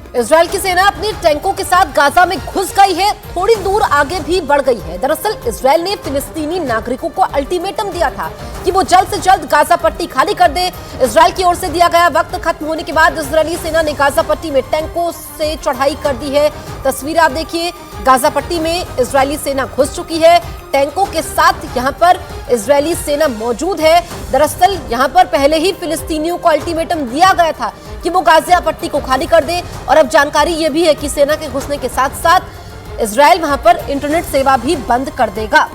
Israel की सेना अपनी टैंकों के साथ गाजा में घुस गई है, थोड़ी दूर आगे भी बढ़ गई है। दरअसल इजरायल ने फिलिस्तीनी नागरिकों को अल्टीमेटम दिया था कि वो जल्द से जल्द गाजा पट्टी खाली कर दे। इजरायल की ओर से दिया गया वक्त खत्म होने के बाद इजरायली सेना ने गाजा पट्टी में टैंकों से चढ़ाई कर दी है। तस्वीर आप देखिए, गाजा पट्टी में इजरायली सेना घुस चुकी है, टैंकों के साथ यहां पर इजरायली सेना मौजूद है। दरअसल यहां पर पहले ही फिलिस्तीनियों को अल्टीमेटम दिया गया था कि वो गाजा पट्टी को खाली कर दे, और अब जानकारी ये भी है कि सेना के घुसने के साथ साथ इजरायल वहां पर इंटरनेट सेवा भी बंद कर देगा।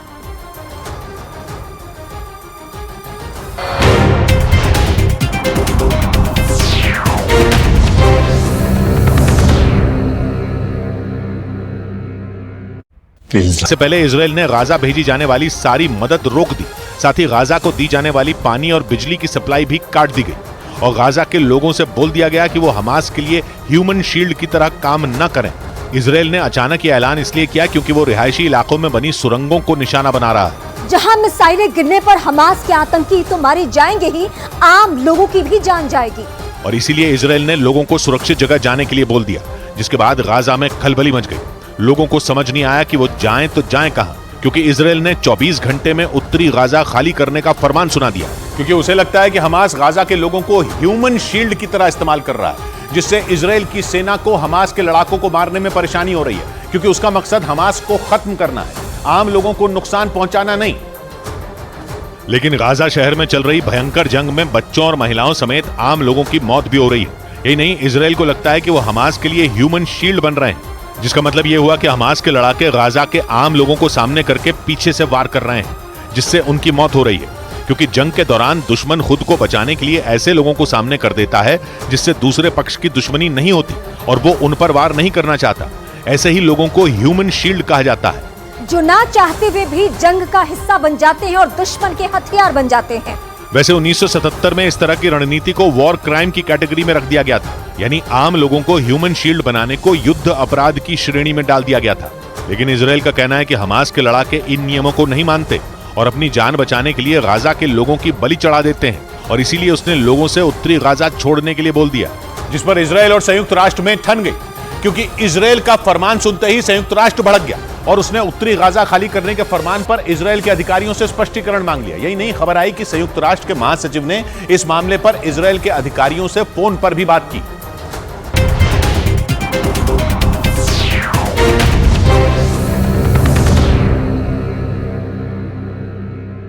इससे पहले इजरायल ने गाजा भेजी जाने वाली सारी मदद रोक दी, साथ ही गाजा को दी जाने वाली पानी और बिजली की सप्लाई भी काट दी गई, और गाजा के लोगों से बोल दिया गया कि वो हमास के लिए ह्यूमन शील्ड की तरह काम न करें। इजरायल ने अचानक ये ऐलान इसलिए किया क्योंकि वो रिहायशी इलाकों में बनी सुरंगों को निशाना बना रहा है। जहां मिसाइलें गिरने पर हमास के आतंकी तो मारे जाएंगे ही, आम लोगों की भी जान जाएगी। और इसीलिए इजरायल ने लोगों को सुरक्षित जगह जाने के लिए बोल दिया, जिसके बाद गाजा में खलबली मच गई। लोगों को समझ नहीं आया कि वो जाएं तो जाएं कहां, क्योंकि इजरायल ने 24 घंटे में उत्तरी गाजा खाली करने का फरमान सुना दिया, क्योंकि उसे लगता है कि हमास गाजा के लोगों को ह्यूमन शील्ड की तरह इस्तेमाल कर रहा है, जिससे इजरायल की सेना को हमास के लड़ाकों को मारने में परेशानी हो रही है, क्योंकि उसका मकसद हमास को खत्म करना है, आम लोगों को नुकसान पहुंचाना नहीं। लेकिन गाजा शहर में चल रही भयंकर जंग में बच्चों और महिलाओं समेत आम लोगों की मौत भी हो रही है। यही नहीं, इजरायल को लगता है कि वो हमास के लिए ह्यूमन शील्ड बन रहे हैं, जिसका मतलब यह हुआ कि हमास के लड़ाके गाजा के आम लोगों को सामने करके पीछे से वार कर रहे हैं, जिससे उनकी मौत हो रही है। क्योंकि जंग के दौरान दुश्मन खुद को बचाने के लिए ऐसे लोगों को सामने कर देता है जिससे दूसरे पक्ष की दुश्मनी नहीं होती और वो उन पर वार नहीं करना चाहता। ऐसे ही लोगों को ह्यूमन शील्ड कहा जाता है, जो ना चाहते हुए भी जंग का हिस्सा बन जाते हैं और दुश्मन के हथियार बन जाते हैं। वैसे 1977 में इस तरह की रणनीति को वॉर क्राइम की कैटेगरी में रख दिया गया था, यानी आम लोगों को ह्यूमन शील्ड बनाने को युद्ध अपराध की श्रेणी में डाल दिया गया था। लेकिन इजरायल का कहना है कि हमास के लड़ाके इन नियमों को नहीं मानते और अपनी जान बचाने के लिए गाजा के लोगों की बलि चढ़ा देते हैं, और इसीलिए उसने लोगों से उत्तरी गाजा छोड़ने के लिए बोल दिया, जिस पर इजरायल और संयुक्त राष्ट्र में ठन गई, क्योंकि इजरायल का फरमान सुनते ही संयुक्त राष्ट्र भड़क गया और उसने उत्तरी गाजा खाली करने के फरमान पर इजरायल के अधिकारियों से स्पष्टीकरण मांग लिया। यही नहीं, खबर आई कि संयुक्त राष्ट्र के महासचिव ने इस मामले पर इजरायल के अधिकारियों से फोन पर भी बात की।